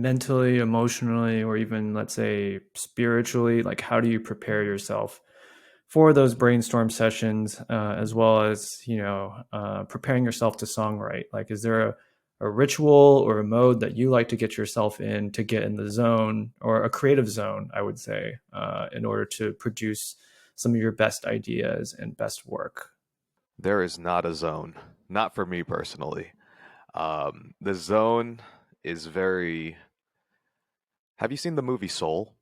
mentally, emotionally, or even let's say spiritually, like how do you prepare yourself for those brainstorm sessions, as well as preparing yourself to songwrite? Like, is there a ritual or a mode that you like to get yourself in to get in the zone, or a creative zone, I would say, in order to produce some of your best ideas and best work? There is not a zone, not for me personally. The zone is very. Have you seen the movie Soul?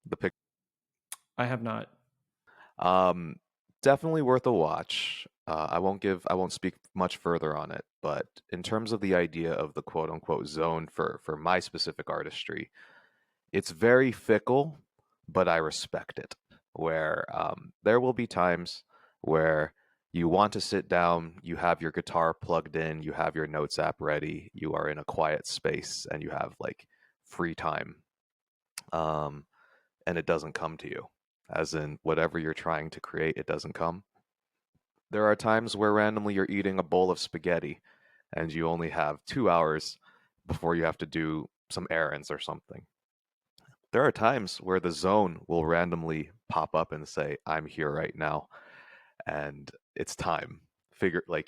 The pic. I have not. Um, Definitely worth a watch. I won't speak much further on it, but in terms of the idea of the quote unquote zone for my specific artistry, it's very fickle, but I respect it. Where there will be times where you want to sit down, you have your guitar plugged in, you have your notes app ready, you are in a quiet space, and you have like free time, um, and it doesn't come to you. As in, whatever you're trying to create, it doesn't come. There are times where randomly you're eating a bowl of spaghetti and you only have 2 hours before you have to do some errands or something. There are times where the zone will randomly pop up and say, I'm here right now, and it's time. Figure, like,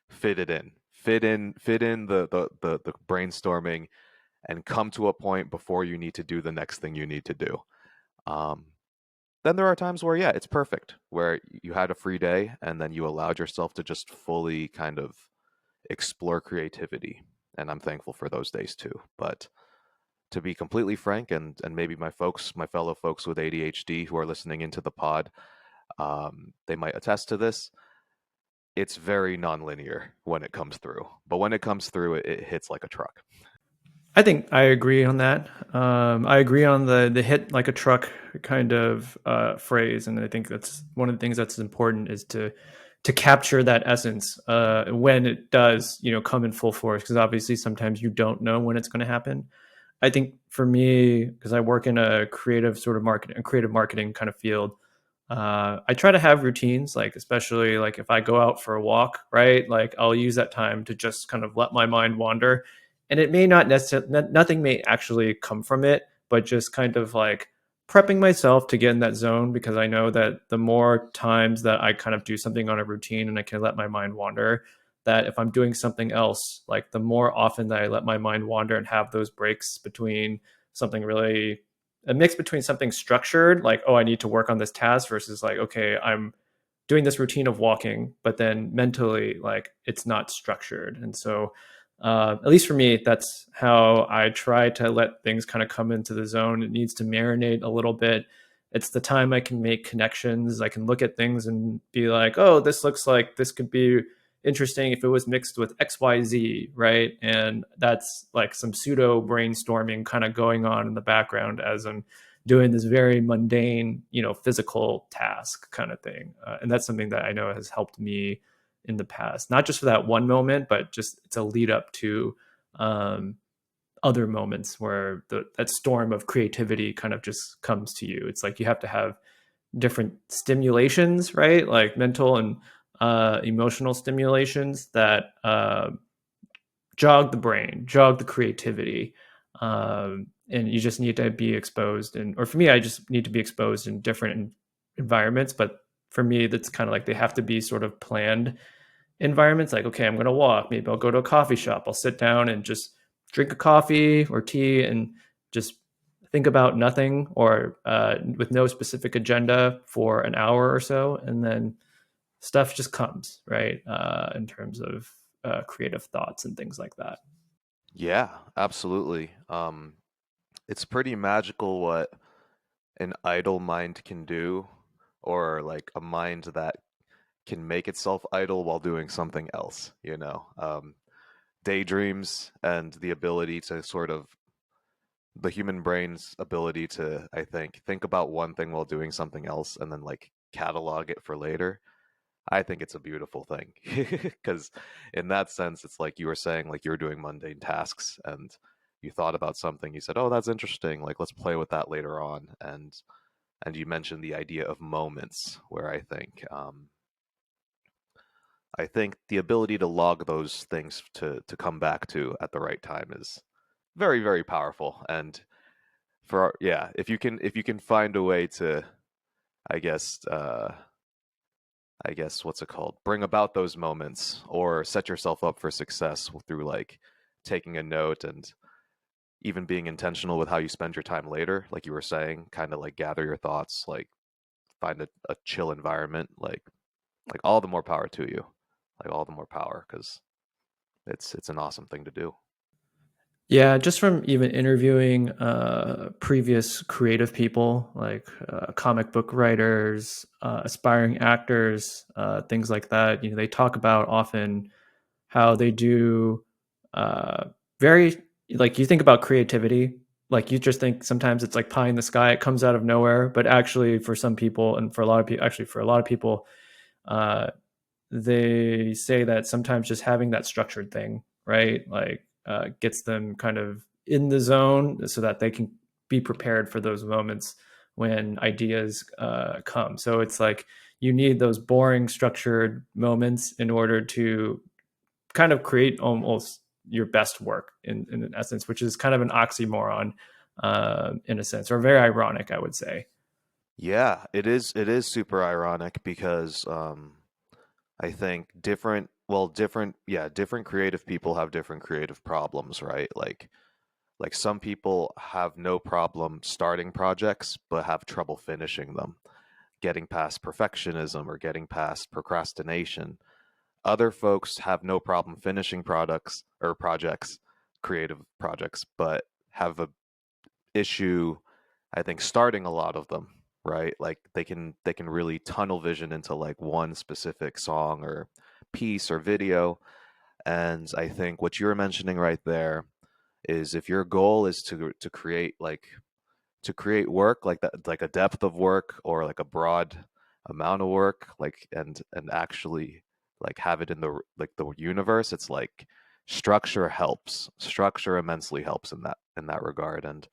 fit it in. Fit in the brainstorming and come to a point before you need to do the next thing you need to do. Um, then there are times where, yeah, it's perfect, where you had a free day and then you allowed yourself to just fully kind of explore creativity. And I'm thankful for those days too. But to be completely frank, and maybe my fellow folks with ADHD who are listening into the pod, they might attest to this. It's very nonlinear when it comes through, but when it comes through, it hits like a truck. I think I agree on that. I agree on the hit like a truck kind of phrase, and I think that's one of the things that's important is to capture that essence when it does, come in full force. Because obviously, sometimes you don't know when it's going to happen. I think for me, because I work in a creative sort of marketing, a creative marketing kind of field, I try to have routines, like especially like if I go out for a walk, right? Like I'll use that time to just kind of let my mind wander, and it may not necessarily, nothing may actually come from it, but just kind of like prepping myself to get in that zone, because I know that the more times that I kind of do something on a routine and I can let my mind wander, that if I'm doing something else, like the more often that I let my mind wander and have those breaks between something really, a mix between something structured, like, oh, I need to work on this task, versus like, okay, I'm doing this routine of walking, but then mentally, like, it's not structured. And so, at least for me, that's how I try to let things kind of come into the zone. It needs to marinate a little bit. It's the time I can make connections. I can look at things and be like, oh, this looks like this could be interesting if it was mixed with XYZ, right? And that's like some pseudo brainstorming kind of going on in the background as I'm doing this very mundane, physical task kind of thing. And that's something that I know has helped me in the past, not just for that one moment, but just it's a lead up to um, other moments where that storm of creativity kind of just comes to you. It's like you have to have different stimulations, right? Like mental and emotional stimulations that jog the brain, jog the creativity. And you just need to be exposed. And, or for me, I just need to be exposed in different environments. But for me, that's kind of like they have to be sort of planned environments. Like, okay, I'm going to walk. Maybe I'll go to a coffee shop. I'll sit down and just drink a coffee or tea and just think about nothing, or with no specific agenda for an hour or so. And then stuff just comes, right? In terms of creative thoughts and things like that. Yeah, absolutely. It's pretty magical what an idle mind can do, or like a mind that can make itself idle while doing something else. Daydreams and the ability to sort of the human brain's ability to, I think about one thing while doing something else and then like catalog it for later. I think it's a beautiful thing because in that sense, it's like you were saying, like you're doing mundane tasks and you thought about something, you said, "Oh, that's interesting. Like let's play with that later on." And you mentioned the idea of moments, where I think the ability to log those things to come back to at the right time very, very powerful. And yeah, if you can find a way to, I guess, what's it called? Bring about those moments or set yourself up for success through like taking a note and even being intentional with how you spend your time later, like you were saying, kind of like gather your thoughts, like find a chill environment, like all the more power to you, like all the more power, because it's an awesome thing to do. Yeah, just from even interviewing previous creative people like comic book writers, aspiring actors, things like that. You know, they talk about often how they do uh, very like you think about creativity. Like you just think sometimes it's like pie in the sky; it comes out of nowhere. But actually, for some people, and for a lot of people, actually for a lot of people, uh, they say that sometimes just having that structured thing, right, like gets them kind of in the zone so that they can be prepared for those moments when ideas come. So it's like you need those boring structured moments in order to kind of create almost your best work in essence, which is kind of an oxymoron in a sense, or very ironic, I would say. Yeah, it is. It is super ironic because I think different creative people have different creative problems, right? Like some people have no problem starting projects, but have trouble finishing them, getting past perfectionism or getting past procrastination. Other folks have no problem finishing products or projects, creative projects, but have a issue, I think, starting a lot of them, right? Like they can really tunnel vision into like one specific song or piece or video. And I think what you're mentioning right there is if your goal is to create to create work like that, like a depth of work or like a broad amount of work, like and actually like have it in the like the universe, it's like structure helps. Structure immensely helps in that regard. And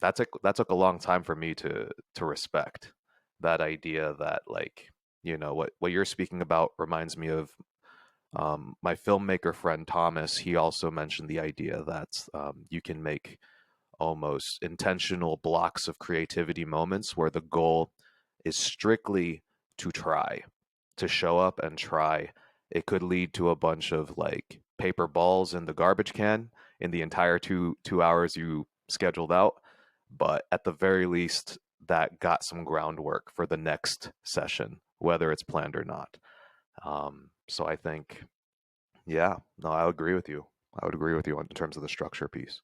that took a long time for me to respect that idea that like what you're speaking about reminds me of my filmmaker friend Thomas. He also mentioned the idea that you can make almost intentional blocks of creativity moments where the goal is strictly to try, to show up and try. It could lead to a bunch of like paper balls in the garbage can in the entire two hours you scheduled out, but at the very least, that got some groundwork for the next session, whether it's planned or not. So I think, yeah, no, I agree with you. I would agree with you in terms of the structure piece.